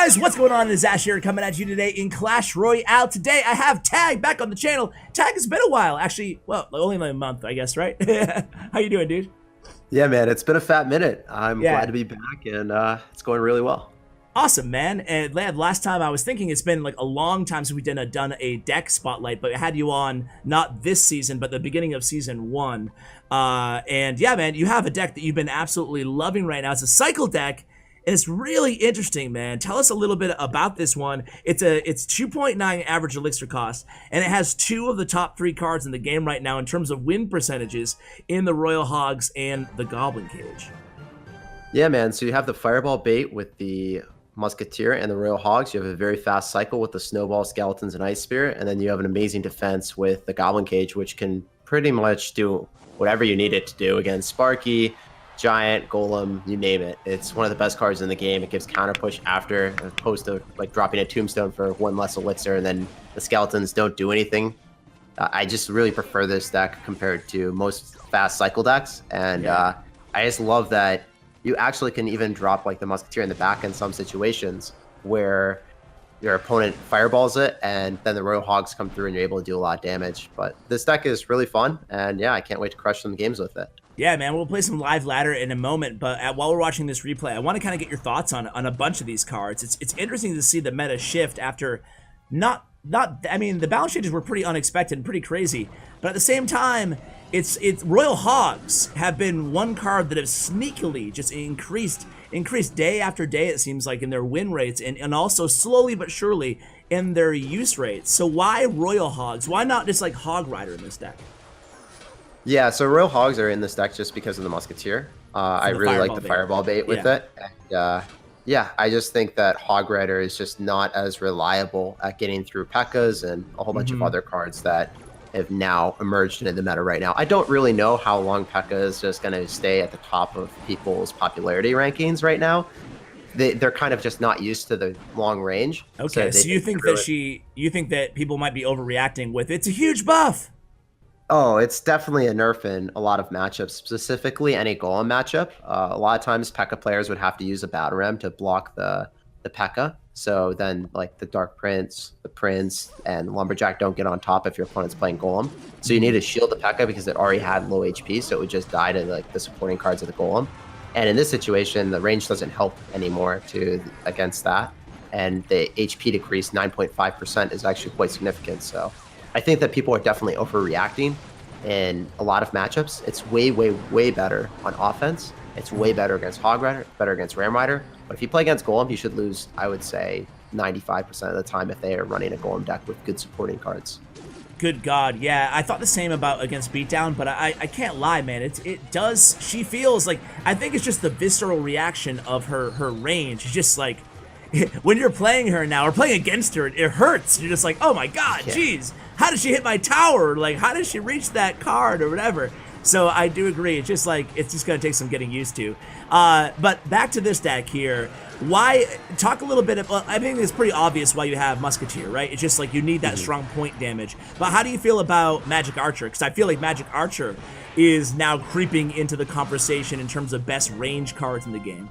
Guys, what's going on? It's Ash here coming at you today in Clash Royale. Today I have Tag back on the channel. Tag, has been a while. Actually, well, only like a month, I guess, right? How you doing, dude? Yeah, man, it's been a fat minute. I'm glad to be back, and it's going really well. Awesome, man. And last time I was thinking it's been like a long time since we done a deck spotlight, but I had you on not this season, but the beginning of season 1. And yeah, man, you have a deck that you've been absolutely loving right now. It's a cycle deck. And it's really interesting, man. Tell us a little bit about this one. It's 2.9 average elixir cost, and it has 2 of the top 3 cards in the game right now in terms of win percentages in the Royal Hogs and the Goblin Cage. Yeah, man. So you have the Fireball Bait with the Musketeer and the Royal Hogs. You have a very fast cycle with the Snowball, Skeletons, and Ice Spirit. And then you have an amazing defense with the Goblin Cage, which can pretty much do whatever you need it to do against Sparky, Giant, Golem, you name it. It's one of the best cards in the game. It gives counter push after, as opposed to like dropping a Tombstone for 1 less elixir, and then the Skeletons don't do anything. I just really prefer this deck compared to most fast cycle decks, and I just love that you actually can even drop like the Musketeer in the back in some situations where your opponent fireballs it, and then the Royal Hogs come through and you're able to do a lot of damage. But this deck is really fun, and yeah, I can't wait to crush some games with it. Yeah, man, we'll play some live ladder in a moment, but while we're watching this replay, I want to kind of get your thoughts on a bunch of these cards. It's interesting to see the meta shift after I mean, the balance changes were pretty unexpected and pretty crazy, but at the same time, it's Royal Hogs have been one card that have sneakily just increased day after day, it seems like, in their win rates, and also slowly but surely in their use rates. So why Royal Hogs? Why not just like Hog Rider in this deck? Yeah, so Royal Hogs are in this deck just because of the Musketeer. I really like the Fireball Bait with it. And, yeah, I just think that Hog Rider is just not as reliable at getting through P.E.K.K.A.s and a whole bunch of other cards that have now emerged into the meta right now. I don't really know how long P.E.K.K.A. is just going to stay at the top of people's popularity rankings right now. They're kind of just not used to the long range. Okay, so you think that you think that people might be overreacting with it's a huge buff? Oh, it's definitely a nerf in a lot of matchups, specifically any Golem matchup. A lot of times P.E.K.K.A. players would have to use a Battle Ram to block the P.E.K.K.A. So then like the Dark Prince, the Prince, and Lumberjack don't get on top if your opponent's playing Golem. So you need to shield the P.E.K.K.A. because it already had low HP, so it would just die to like the supporting cards of the Golem. And in this situation, the range doesn't help anymore against that. And the HP decrease 9.5% is actually quite significant. So I think that people are definitely overreacting in a lot of matchups. It's way, way, way better on offense. It's way better against Hog Rider, better against Ram Rider. But if you play against Golem, you should lose, I would say, 95% of the time if they are running a Golem deck with good supporting cards. Good God, yeah, I thought the same about against Beatdown, but I can't lie, man. It does. She feels like, I think it's just the visceral reaction of her range. It's just like when you're playing her now or playing against her, it hurts. You're just like, oh my God, jeez, how did she hit my tower? Like, how did she reach that card or whatever? So I do agree. It's just like, it's just going to take some getting used to. But back to this deck here. Why, talk a little bit about, I think it's pretty obvious why you have Musketeer, right? It's just like you need that strong point damage. But how do you feel about Magic Archer? Because I feel like Magic Archer is now creeping into the conversation in terms of best range cards in the game.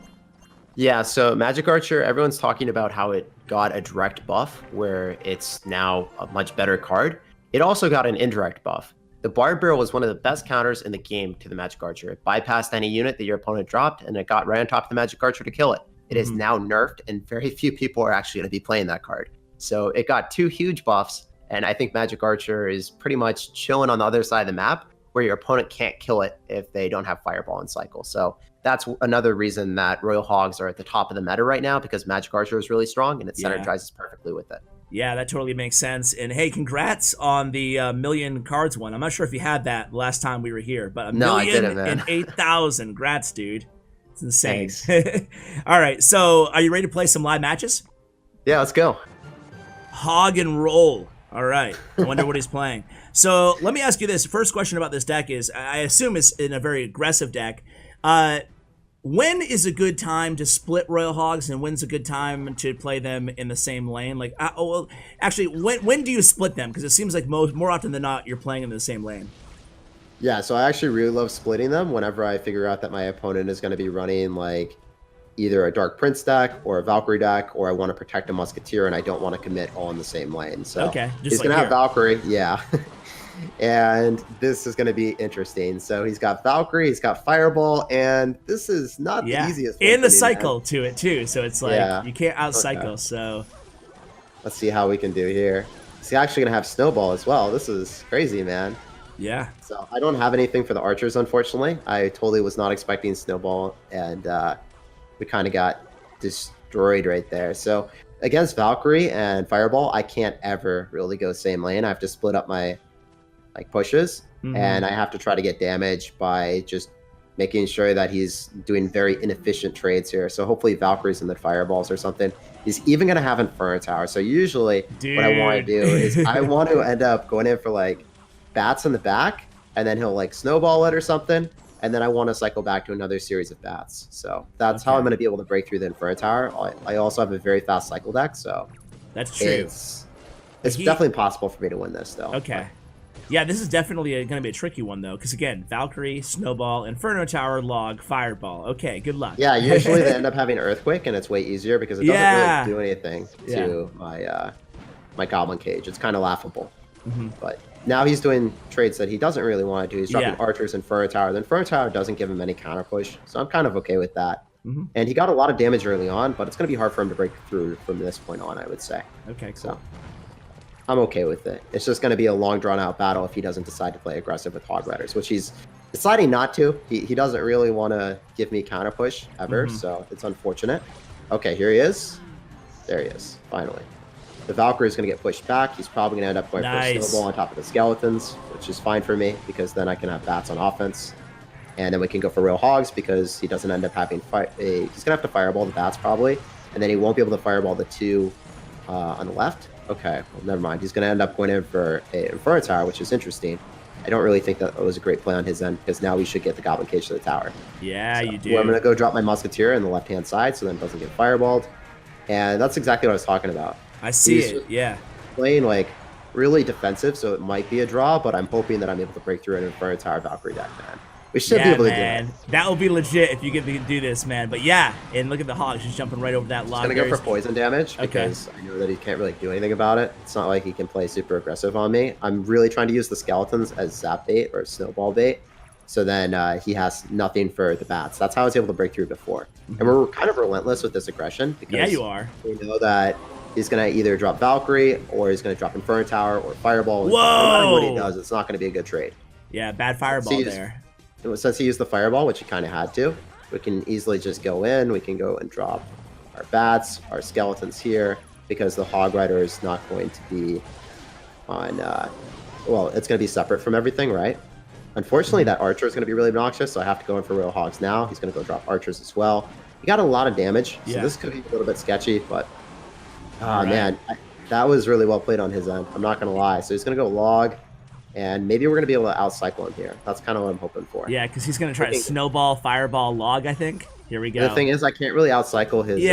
Yeah, so Magic Archer, everyone's talking about how it got a direct buff where it's now a much better card. It also got an indirect buff. The Bard Barrel was one of the best counters in the game to the Magic Archer. It bypassed any unit that your opponent dropped, and it got right on top of the Magic Archer to kill it. It is now nerfed, and very few people are actually going to be playing that card. So it got 2 huge buffs, and I think Magic Archer is pretty much chilling on the other side of the map, where your opponent can't kill it if they don't have Fireball and Cycle. So that's another reason that Royal Hogs are at the top of the meta right now, because Magic Archer is really strong, and it synergizes perfectly with it. Yeah, that totally makes sense. And hey, congrats on the million cards one. I'm not sure if you had that last time we were here, but I didn't, man. and 8,000. Congrats, dude. It's insane. All right, so are you ready to play some live matches? Yeah, let's go. Hog and roll. All right. I wonder what he's playing. So let me ask you this. First question about this deck is, I assume it's in a very aggressive deck. When is a good time to split Royal Hogs, and when's a good time to play them in the same lane? Like, well, actually, when do you split them? Because it seems like more often than not, you're playing in the same lane. Yeah, so I actually really love splitting them whenever I figure out that my opponent is going to be running like either a Dark Prince deck or a Valkyrie deck, or I want to protect a Musketeer and I don't want to commit all in the same lane. So okay, just he's like going to have here. Valkyrie, yeah. And this is going to be interesting. So he's got Valkyrie, he's got Fireball, and this is not the easiest one and for the me, cycle man. to it too, so it's like you can't out cycle. Okay. So Let's see how we can do here. He's actually going to have Snowball as well. This is crazy, man. yeah, So I don't have anything for the archers, unfortunately. I totally was not expecting Snowball, and we kind of got destroyed right there. So against Valkyrie and Fireball, I can't ever really go same lane. I have to split up my pushes, and I have to try to get damage by just making sure that he's doing very inefficient trades here. So hopefully Valkyries and the Fireballs or something. He's even going to have Inferno Tower. So usually what I want to do is I want to end up going in for like bats in the back, and then he'll like snowball it or something, and then I want to cycle back to another series of bats. So that's how I'm going to be able to break through the Inferno Tower. I also have a very fast cycle deck, so that's true. It's definitely possible for me to win this, though. Okay. Yeah, this is definitely going to be a tricky one, though, because, again, Valkyrie, Snowball, Inferno Tower, Log, Fireball. Okay, good luck. Yeah, usually they end up having Earthquake, and it's way easier because it doesn't really do anything to my Goblin Cage. It's kind of laughable. But now he's doing trades that he doesn't really want to do. He's dropping Archers and Inferno Tower. The Inferno Tower doesn't give him any counter push, so I'm kind of okay with that. And he got a lot of damage early on, but it's going to be hard for him to break through from this point on, I would say. Okay, cool. So I'm okay with it. It's just going to be a long, drawn-out battle if he doesn't decide to play aggressive with Hog Riders, which he's deciding not to. He doesn't really want to give me counter push ever, so it's unfortunate. Okay, here he is. There he is, finally. The Valkyrie is going to get pushed back. He's probably going to end up going for a Snowball on top of the Skeletons, which is fine for me because then I can have Bats on offense. And then we can go for Royal Hogs because he doesn't end up having... he's going to have to Fireball the Bats probably, and then he won't be able to Fireball the two on the left. Okay, well, never mind. He's going to end up going in for an Inferno Tower, which is interesting. I don't really think that was a great play on his end because now we should get the Goblin Cage to the tower. Yeah, so, you do. Well, I'm going to go drop my Musketeer on the left-hand side so then it doesn't get fireballed. And that's exactly what I was talking about. I see it, yeah. Playing, like, really defensive, so it might be a draw, but I'm hoping that I'm able to break through an Inferno Tower Valkyrie deck, man. We should be able to do it. That will be legit if you get to do this, man. But yeah, and look at the Hog. She's jumping right over that log. He's going to go for poison damage because I know that he can't really do anything about it. It's not like he can play super aggressive on me. I'm really trying to use the Skeletons as zap bait or snowball bait. So then he has nothing for the Bats. That's how I was able to break through before. And we're kind of relentless with this aggression because you are. We know that he's going to either drop Valkyrie or he's going to drop Inferno Tower or Fireball. Whoa! No matter what he does, it's not going to be a good trade. Yeah, bad Fireball there. Since he used the Fireball, which he kind of had to, we can easily just go in. We can go and drop our Bats, our Skeletons here, because the Hog Rider is not going to be on... well, it's going to be separate from everything, right? Unfortunately, that Archer is going to be really obnoxious, so I have to go in for Royal Hogs now. He's going to go drop Archers as well. He got a lot of damage, so this could be a little bit sketchy, but... man, that was really well played on his end. I'm not going to lie. So he's going to go Log. And maybe we're going to be able to outcycle him here. That's kind of what I'm hoping for. Yeah, because he's going to try to Snowball, Fireball, Log, I think. Here we go. The thing is, I can't really outcycle his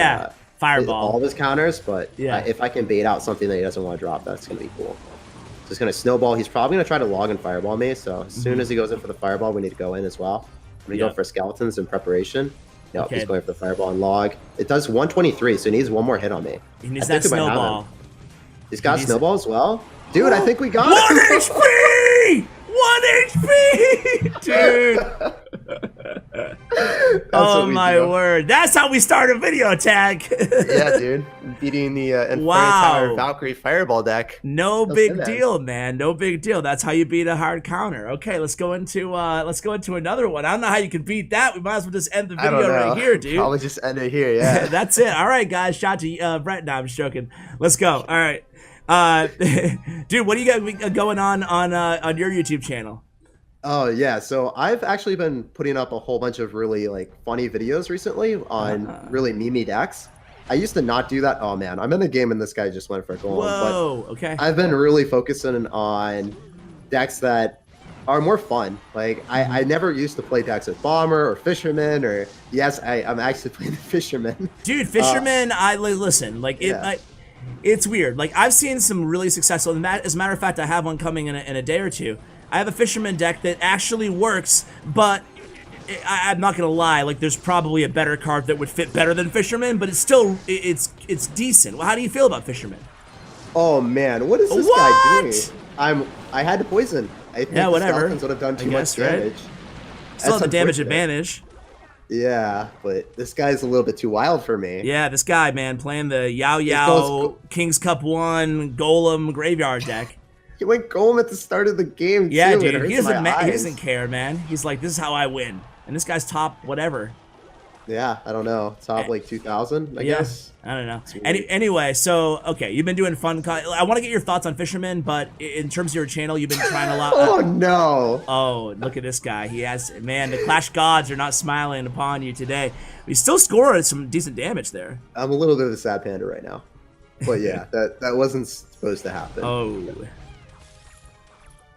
Fireball. all of his counters, but if I can bait out something that he doesn't want to drop, that's going to be cool. So he's going to Snowball. He's probably going to try to Log and Fireball me, so as soon as he goes in for the Fireball, we need to go in as well. I'm going to go for Skeletons in preparation. No, he's going for the Fireball and Log. It does 123, so he needs one more hit on me. He needs that Snowball. He's got Snowball as well? Dude, I think we got 1 HP! 1 HP! Dude! Oh my word. That's how we start a video tag. Yeah, dude. Beating the Inferno Tower Valkyrie Fireball deck. No big deal, man. No big deal. That's how you beat a hard counter. Okay, let's go into another one. I don't know how you can beat that. We might as well just end the video right here, dude. Probably just end it here, yeah. That's it. All right, guys. Shout to Brett. No, I'm just joking. Let's go. All right. Dude, what do you got going on your YouTube channel? Oh yeah, so I've actually been putting up a whole bunch of really like funny videos recently on really meme decks. I used to not do that. Oh man, I'm in the game and this guy just went for a golem. Whoa, okay. I've been really focusing on decks that are more fun. Like I never used to play decks with Bomber or Fisherman or I'm actually playing the Fisherman. Dude, Fisherman, listen, like it's weird. Like I've seen some really successful, and as a matter of fact, I have one coming in a day or two. I have a Fisherman deck that actually works, but I'm not gonna lie. Like, there's probably a better card that would fit better than Fisherman, but it's still it's decent. Well, how do you feel about Fisherman? Oh man, what is this guy doing? I had to poison. I think the Skeletons would have done too much damage. Right? Still have the damage advantage. Yeah, but this guy's a little bit too wild for me. Yeah, this guy, man, playing the Yao King's Cup 1 Golem Graveyard deck. He went Golem at the start of the game, yeah, too. Dude, he doesn't care, man. He's like, this is how I win. And this guy's top whatever. Yeah, I don't know. Top like 2,000, I guess. I don't know. Anyway, so, okay, you've been doing fun. I want to get your thoughts on Fisherman, but in terms of your channel, you've been trying a lot. Oh, no. Oh, look at this guy. He has, man, the Clash Gods are not smiling upon you today. We still scored some decent damage there. I'm a little bit of a sad panda right now. But yeah, that wasn't supposed to happen. Oh.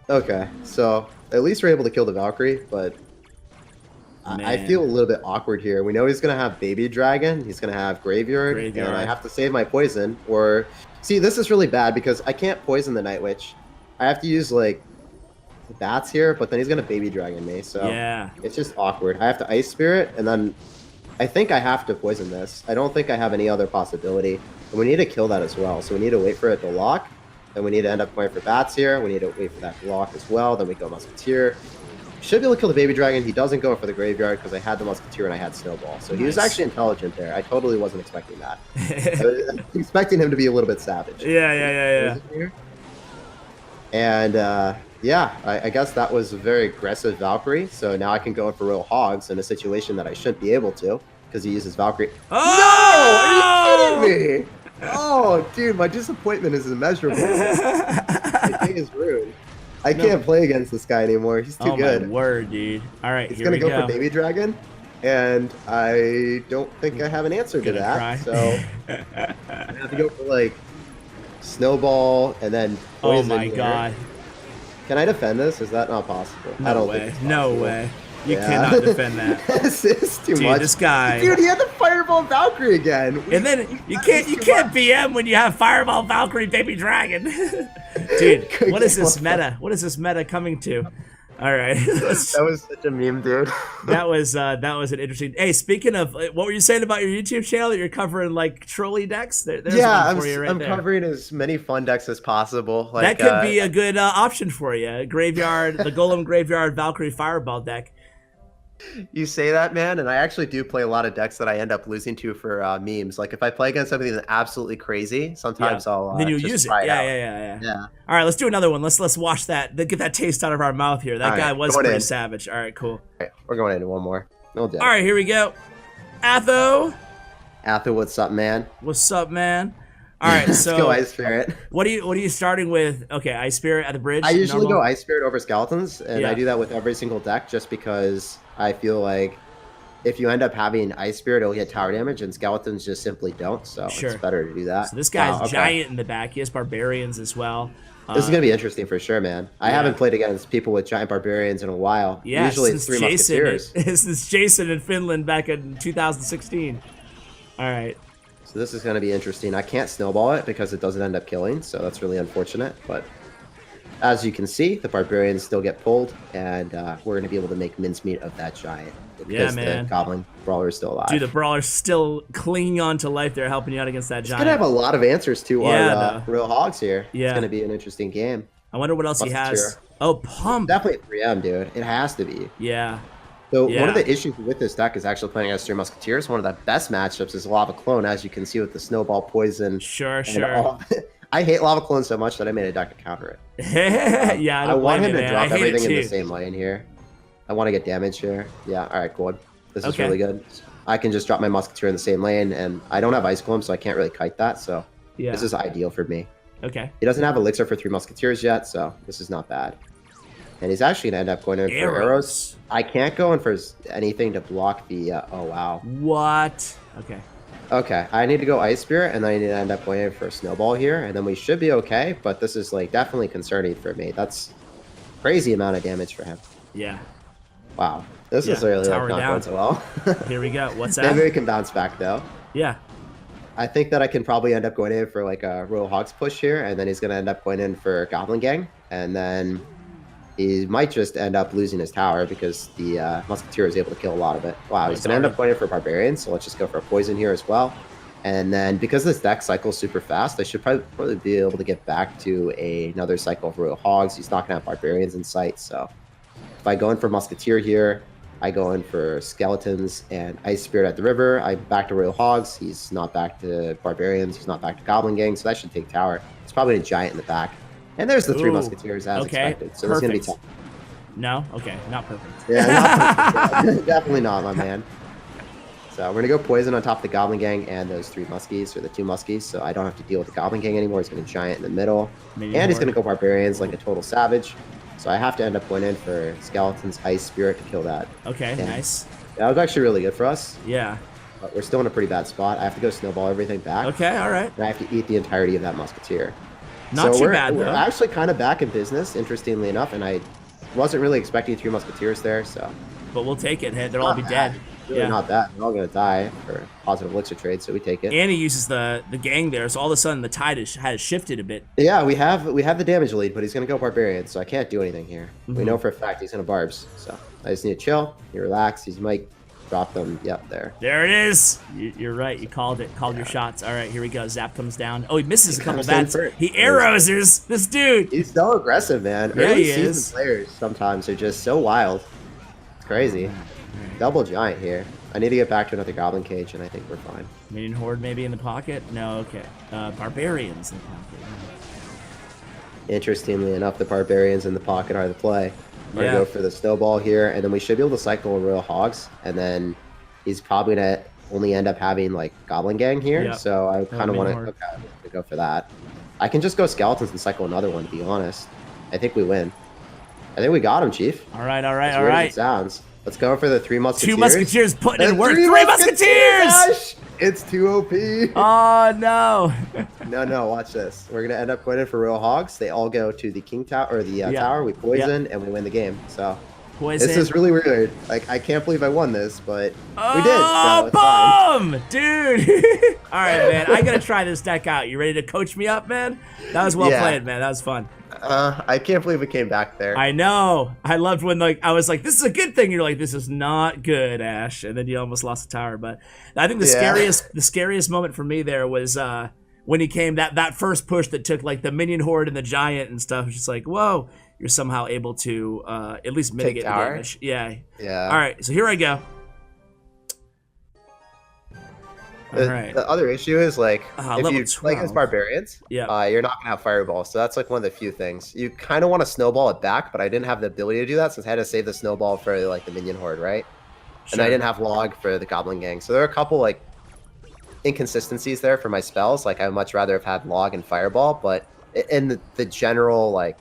Okay, so at least we're able to kill the Valkyrie, but I feel a little bit awkward here. We know he's going to have Baby Dragon, he's going to have Graveyard, and I have to save my poison. Or, see, this is really bad because I can't poison the Night Witch. I have to use, like, the bats here, but then he's going to Baby Dragon me, so it's just awkward. I have to Ice Spirit, and then I think I have to poison this. I don't think I have any other possibility, and we need to kill that as well, so we need to wait for it to lock. Then we need to end up going for bats here. We need to wait for that block as well. Then we go Musketeer. Should be able to kill the Baby Dragon. He doesn't go for the Graveyard because I had the Musketeer and I had Snowball. So he was actually intelligent there. I totally wasn't expecting that. I was expecting him to be a little bit savage. Yeah. And yeah, I guess that was a very aggressive Valkyrie. So now I can go in for Royal Hogs in a situation that I shouldn't be able to because he uses Valkyrie. Oh! No! Are you kidding me? Oh, dude, my disappointment is immeasurable. My thing is ruined. I can't play against this guy anymore. He's too good. Oh, my word, dude. All right, he's going to go for Baby Dragon, and I don't think I have an answer to that. So I have to go for, like, Snowball and then Poison. Oh, my God. Can I defend this? Is that not possible? No I don't way. think it's possible. No way. You cannot defend that. This is too much. This guy. Dude, he had the Fireball Valkyrie again. And then you can't BM when you have Fireball Valkyrie Baby Dragon. Dude, what is this meta? What is this meta coming to? All right. That was such a meme, dude. that was an interesting. Hey, speaking of, what were you saying about your YouTube channel that you're covering like trolley decks? There's one for you right there. I'm covering as many fun decks as possible. Like, that could be a good option for you. Graveyard, the Golem Graveyard Valkyrie Fireball deck. You say that, man, and I actually do play a lot of decks that I end up losing to for memes. Like if I play against something that's absolutely crazy, sometimes I'll then you use it. Yeah. All right, let's do another one. Let's watch that. Get that taste out of our mouth here. That guy was pretty savage. All right, cool. All right, we're going into one more. No doubt. All right, here we go. Atho, what's up, man? What's up, man? All right, so let's go Ice Spirit. What are you starting with? Okay, Ice Spirit at the bridge. I usually go Ice Spirit over Skeletons, and I do that with every single deck just because I feel like if you end up having Ice Spirit, it'll get tower damage, and Skeletons just simply don't. So it's better to do that. So this guy's giant in the back. He has Barbarians as well. This is gonna be interesting for sure, man. I haven't played against people with giant Barbarians in a while. Yeah, usually it's 3 Musketeers. Since Jason in Finland back in 2016. All right. So this is going to be interesting. I can't snowball it because it doesn't end up killing, so that's really unfortunate. But as you can see, the Barbarians still get pulled, and we're going to be able to make mincemeat of that giant. Because the Goblin Brawler is still alive. Dude, the Brawler's still clinging on to life there, helping you out against that giant. He's going to have a lot of answers to our Royal Hogs here. Yeah. It's going to be an interesting game. I wonder what else he has. Oh, Pump. Definitely 3M, dude. It has to be. Yeah. So one of the issues with this deck is actually playing against 3 Musketeers. One of the best matchups is Lava Clone, as you can see with the Snowball Poison. Sure. I hate Lava Clone so much that I made a deck to counter it. Yeah, I want him to drop everything in the same lane here. I want to get damage here. Yeah, all right, cool. This is really good. I can just drop my Musketeer in the same lane, and I don't have Ice Golem, so I can't really kite that. So this is ideal for me. Okay. He doesn't have Elixir for 3 Musketeers yet, so this is not bad. And he's actually going to end up going in for arrows. I can't go in for anything to block the... oh, wow. What? Okay. Okay, I need to go Ice Spirit, and then I need to end up going in for a Snowball here, and then we should be okay, but this is like definitely concerning for me. That's crazy amount of damage for him. Yeah. Wow. This is really not going so well. Here we go. What's that? Maybe we can bounce back, though. Yeah. I think that I can probably end up going in for like a Royal Hogs push here, and then he's going to end up going in for Goblin Gang, and then... he might just end up losing his tower because the Musketeer is able to kill a lot of it. Wow, he's going to end up going in for Barbarians, so let's just go for a poison here as well. And then because this deck cycles super fast, I should probably be able to get back to another cycle of Royal Hogs. He's not going to have Barbarians in sight, so if I go in for Musketeer here, I go in for Skeletons and Ice Spirit at the river. I'm back to Royal Hogs. He's not back to Barbarians. He's not back to Goblin Gang, so that should take tower. It's probably a Giant in the back. And there's the 3 Musketeers as expected. So it's going to be tough. No? Okay, not perfect. Yeah, not perfect. Definitely not, my man. So we're going to go Poison on top of the Goblin Gang and those 3 Muskies, or the 2 Muskies, so I don't have to deal with the Goblin Gang anymore. He's going to Giant in the middle. And he's going to go Barbarians like a total savage. So I have to end up going in for Skeletons, Ice Spirit to kill that. Okay, nice. That was actually really good for us. Yeah. But we're still in a pretty bad spot. I have to go Snowball everything back. Okay, all right. And I have to eat the entirety of that Musketeer. Not too bad, though. We're actually kind of back in business, interestingly enough, and I wasn't really expecting 3 Musketeers there, so. But we'll take it. They'll all be dead. Really not bad. They're all going to die for positive elixir trade, so we take it. And he uses the gang there, so all of a sudden the tide has shifted a bit. Yeah, we have the damage lead, but he's going to go Barbarian, so I can't do anything here. We know for a fact he's going to Barbs, so I just need to chill. You relax. He might drop them. Yep, there. There it is. You're right. You called it. Called your shots. All right, here we go. Zap comes down. Oh, he misses a couple bats. He arrows this dude. He's so aggressive, man. Yeah, Early he season is. players sometimes are just so wild. It's crazy. Double Giant here. I need to get back to another Goblin Cage, and I think we're fine. Minion Horde maybe in the pocket? No, okay. Barbarians in the pocket. Interestingly enough, the Barbarians in the pocket are the play. We're going to go for the Snowball here, and then we should be able to cycle Royal Hogs, and then he's probably going to only end up having, like, Goblin Gang here, Yep. so I kind of want to go for that. I can just go Skeletons and cycle another one, to be honest. I think we win. I think we got him, Chief. All right, all right, As all weird as right. it sounds. Let's go for the 3 Musketeers. 2 Musketeers putting in work. 3 3 Musketeers! Gosh, it's too OP. Oh, no. No, watch this. We're going to end up going in for Royal Hogs. They all go to the King Tower, or the tower. We poison, and we win the game. So Poison. this is really weird. Like, I can't believe I won this, but we did. Oh, So it's fine. boom! Dude. All right, man. I got to try this deck out. You ready to coach me up, man? That was well played, man. That was fun. I can't believe we came back there. I know. I loved when I was like, this is a good thing. You're like, this is not good, Ash. And then you almost lost the tower. But I think the scariest moment for me there was when he came, that first push that took like the Minion Horde and the Giant and stuff. It's just like, whoa, you're somehow able to at least mitigate the damage. Yeah. Yeah. All right, so here I go. The other issue is, like, if you play against Barbarians, you're not going to have Fireball. So that's, like, one of the few things. You kind of want to snowball it back, but I didn't have the ability to do that since I had to save the snowball for, like, the Minion Horde, right? Sure. And I didn't have Log for the Goblin Gang. So there are a couple, like, inconsistencies there for my spells. Like, I would much rather have had Log and Fireball, but in the general, like,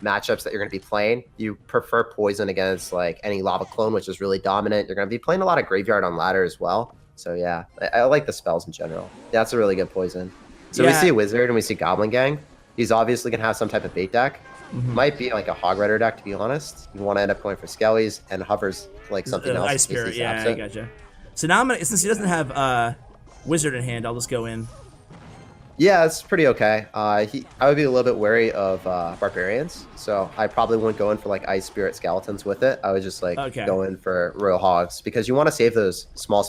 matchups that you're going to be playing, you prefer Poison against, like, any Lava Clone, which is really dominant. You're going to be playing a lot of Graveyard on ladder as well. So yeah, I like the spells in general. That's a really good poison. So we see Wizard and we see Goblin Gang. He's obviously going to have some type of bait deck. Might be like a Hog Rider deck, to be honest. You want to end up going for Skellies, and Hovers like something else. Ice Spirit, yeah, I gotcha. So now I'm going to, since he doesn't have Wizard in hand, I'll just go in. Yeah, it's pretty okay. I would be a little bit wary of Barbarians, so I probably wouldn't go in for like Ice Spirit Skeletons with it. I would just like go in for Royal Hogs, because you want to save those small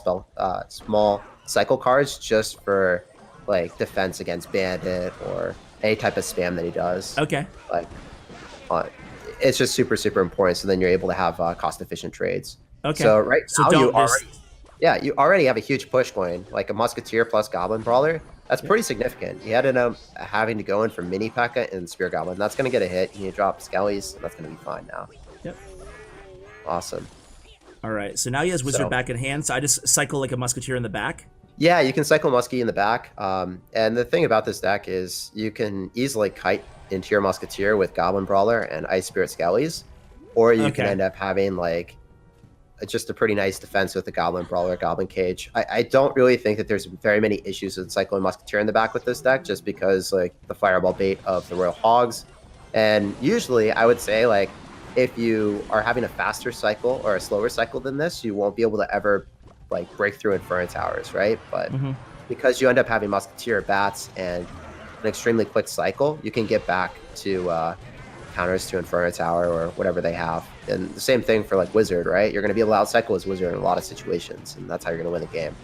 cycle cards just for like defense against Bandit or any type of spam that he does. Okay. Like, it's just super important. So then you're able to have cost efficient trades. Okay. So now you already have a huge push going, like a Musketeer plus Goblin Brawler. That's pretty significant. You had to end up having to go in for Mini P.E.K.K.A. and Spear Goblin. That's going to get a hit. You drop Skellies, and that's going to be fine now. Yep. Awesome. All right, so now he has Wizard back in hand, so I just cycle like a Musketeer in the back? Yeah, you can cycle Muskie in the back. And the thing about this deck is you can easily kite into your Musketeer with Goblin Brawler and Ice Spirit Skellies. Or you can end up having like just a pretty nice defense with the Goblin Brawler, Goblin Cage. I don't really think that there's very many issues with cycling Musketeer in the back with this deck, just because like the Fireball bait of the Royal Hogs. And usually I would say, like, if you are having a faster cycle or a slower cycle than this, you won't be able to ever like break through Inferno Towers, right? But because you end up having Musketeer, Bats, and an extremely quick cycle, you can get back to counters to Inferno Tower or whatever they have. And the same thing for like Wizard, right? You're going to be able to outcycle as Wizard in a lot of situations, and that's how you're going to win the game.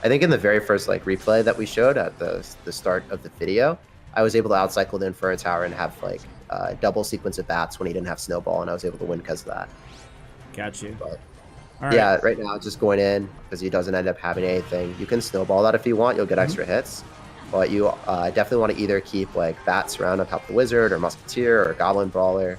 I think in the very first like replay that we showed at the start of the video, I was able to outcycle the Inferno Tower and have like double sequence of bats when he didn't have Snowball, and I was able to win because of that. Got you. But All right. yeah, right now just going in because he doesn't end up having anything. You can Snowball that if you want, you'll get extra hits. But you definitely want to either keep like bats around on top of the Wizard or Musketeer or Goblin Brawler.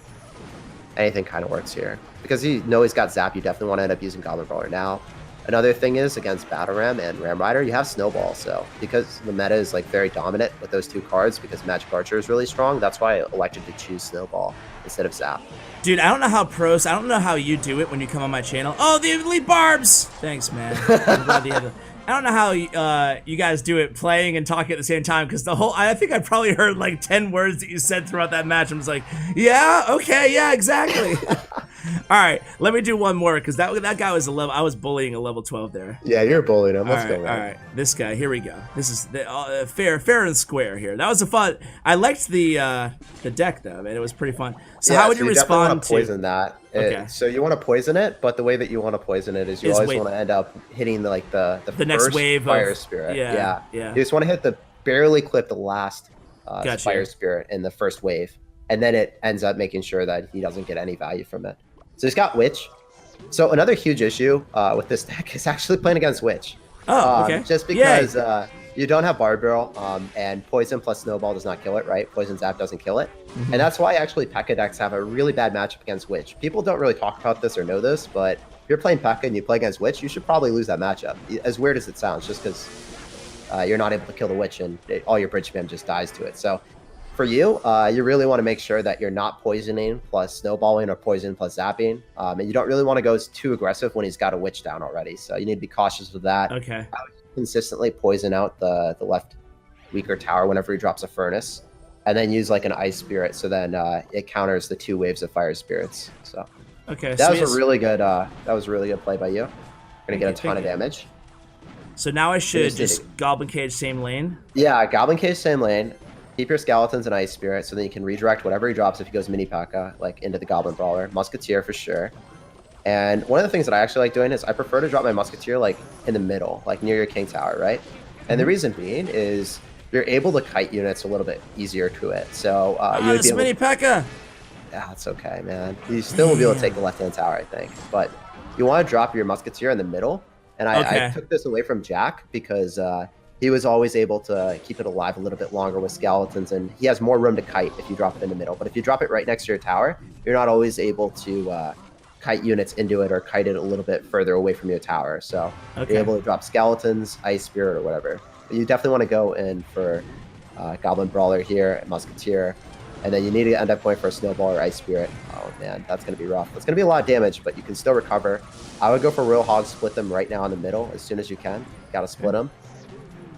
Anything kind of works here. Because you know he's got Zap, you definitely want to end up using Goblin Brawler now. Another thing is, against Battle Ram and Ram Rider, you have Snowball. So because the meta is like very dominant with those two cards, because Magic Archer is really strong, that's why I elected to choose Snowball instead of Zap. Dude, I don't know how pros, I don't know how you do it when you come on my channel. Oh, the Elite Barbs! Thanks, man. I'm glad you had I don't know how you guys do it playing and talking at the same time, because the whole, I think I probably heard like 10 words that you said throughout that match. I'm just like, yeah, okay, yeah, exactly. All right, let me do one more, because that guy was I was bullying a level 12 there. Yeah, you're bullying him. Let's go. All right, this guy, here we go. This is the, fair and square here. That was a fun, I liked the deck though, man. It was pretty fun. So yeah, how would you respond want to poison that? Okay. So you want to poison it, but the way that you want to poison it is you always want to end up hitting the next first wave Fire of, Spirit. Yeah. You just want to hit barely clip the last Fire Spirit in the first wave, and then it ends up making sure that he doesn't get any value from it. So he's got Witch. So another huge issue with this deck is actually playing against Witch. Oh, okay. Just because you don't have Barb Barrel, and Poison plus Snowball does not kill it, right? Poison Zap doesn't kill it. And that's why actually P.E.K.K.A decks have a really bad matchup against Witch. People don't really talk about this or know this, but if you're playing P.E.K.K.A and you play against Witch, you should probably lose that matchup. As weird as it sounds, just because you're not able to kill the Witch and all your bridge spam just dies to it. So for you, you really want to make sure that you're not poisoning plus snowballing or poison plus zapping. And you don't really want to go too aggressive when he's got a Witch down already. So you need to be cautious with that. Okay. Consistently poison out the left weaker tower whenever he drops a Furnace, and then use like an Ice Spirit, so then it counters the 2 waves of Fire Spirits. So okay, that was a really good play by you. Gonna get a ton of damage. So now I should just Goblin Cage same lane. Yeah, Goblin Cage same lane. Keep your Skeletons and Ice Spirit, so then you can redirect whatever he drops if he goes mini P.E.K.K.A like into the Goblin Brawler. Musketeer for sure. And one of the things that I actually like doing is I prefer to drop my Musketeer like in the middle, like near your King Tower, right? And the reason being is you're able to kite units a little bit easier to it. So you would be able mini P.E.K.K.A. Yeah, it's okay, man. You still will be able to take the left-hand tower, I think. But you want to drop your Musketeer in the middle. And I took this away from Jack because he was always able to keep it alive a little bit longer with Skeletons, and he has more room to kite if you drop it in the middle. But if you drop it right next to your tower, you're not always able to kite units into it or kite it a little bit further away from your tower. So you're able to drop Skeletons, Ice Spirit, or whatever. But you definitely want to go in for Goblin Brawler here, Musketeer, and then you need to end up going for a Snowball or Ice Spirit. Oh man, that's going to be rough. That's going to be a lot of damage, but you can still recover. I would go for Royal Hog, split them right now in the middle as soon as you can. Got to split them.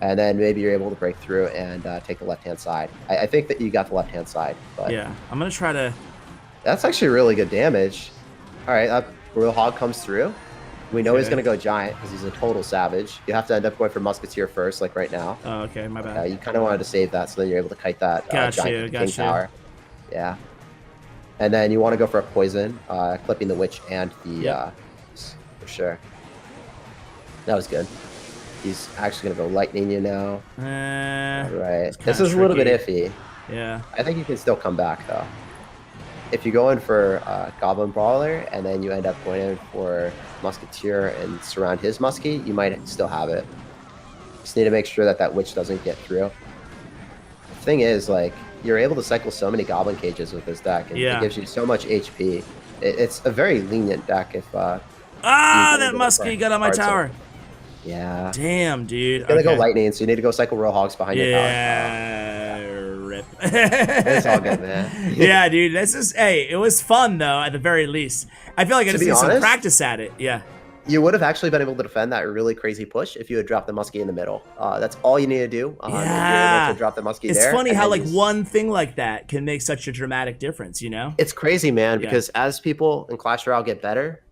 And then maybe you're able to break through and take the left-hand side. I think that you got the left-hand side. But yeah, I'm going to try to... That's actually really good damage. All right, Royal Hog comes through. We know he's going to go Giant because he's a total savage. You have to end up going for Musketeer first, like right now. Oh, okay, my bad. You kind of wanted to save that so then you're able to kite that Giant King Tower. Yeah. And then you want to go for a Poison, clipping the Witch and the... for sure. That was good. He's actually going to go Lightning you now. All right. This is a little bit iffy. Yeah. I think you can still come back, though. If you go in for Goblin Brawler and then you end up going in for Musketeer and surround his Muskie, you might still have it. Just need to make sure that that Witch doesn't get through. The thing is, like, you're able to cycle so many Goblin Cages with this deck, and it gives you so much HP. It's a very lenient deck if... that Muskie got on my tower. Yeah. Damn, dude. You're gonna go Lightning, so you need to go cycle Royal Hogs behind your tower. Yeah, rip. It's all good, man. Yeah, dude. This is, hey, it was fun though. At the very least, I feel like I just need some practice at it. Yeah. You would have actually been able to defend that really crazy push if you had dropped the Muskie in the middle. That's all you need to do. Yeah. You're able to drop the Muskie it's there. It's funny how like one thing like that can make such a dramatic difference, you know? It's crazy, man, because as people in Clash Royale get better,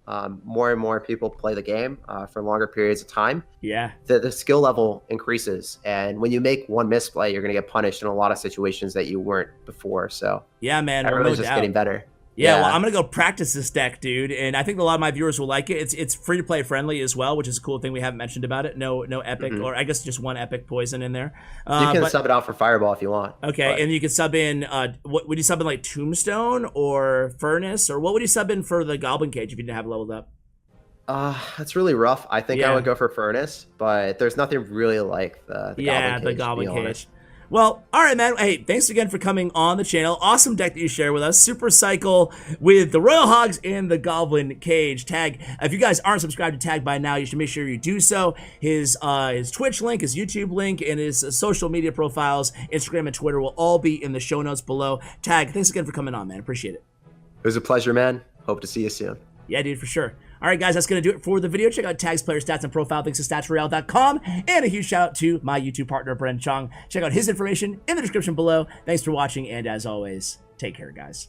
more and more people play the game for longer periods of time, Yeah. the skill level increases. And when you make one misplay, you're going to get punished in a lot of situations that you weren't before. So Yeah, man. Well, everyone's no just doubt. getting better. Yeah, well, I'm gonna go practice this deck, dude, and I think a lot of my viewers will like it. It's free to play friendly as well, which is a cool thing we haven't mentioned about it. No epic, or I guess just one epic poison in there. You can sub it out for Fireball if you want. Okay, and you can sub in. What would you sub in, like Tombstone or Furnace, or what would you sub in for the Goblin Cage if you didn't have it leveled up? That's really rough. I think I would go for Furnace, but there's nothing really like the Goblin Cage. Well, all right, man. Hey, thanks again for coming on the channel. Awesome deck that you share with us. Super Cycle with the Royal Hogs and the Goblin Cage. Tag, if you guys aren't subscribed to Tag by now, you should make sure you do so. His Twitch link, his YouTube link, and his social media profiles, Instagram and Twitter, will all be in the show notes below. Tag, thanks again for coming on, man. Appreciate it. It was a pleasure, man. Hope to see you soon. Yeah, dude, for sure. All right, guys, that's going to do it for the video. Check out Tag's player stats and profile. Thanks to statsroyale.com. And a huge shout out to my YouTube partner, Bren Chong. Check out his information in the description below. Thanks for watching, and as always, take care, guys.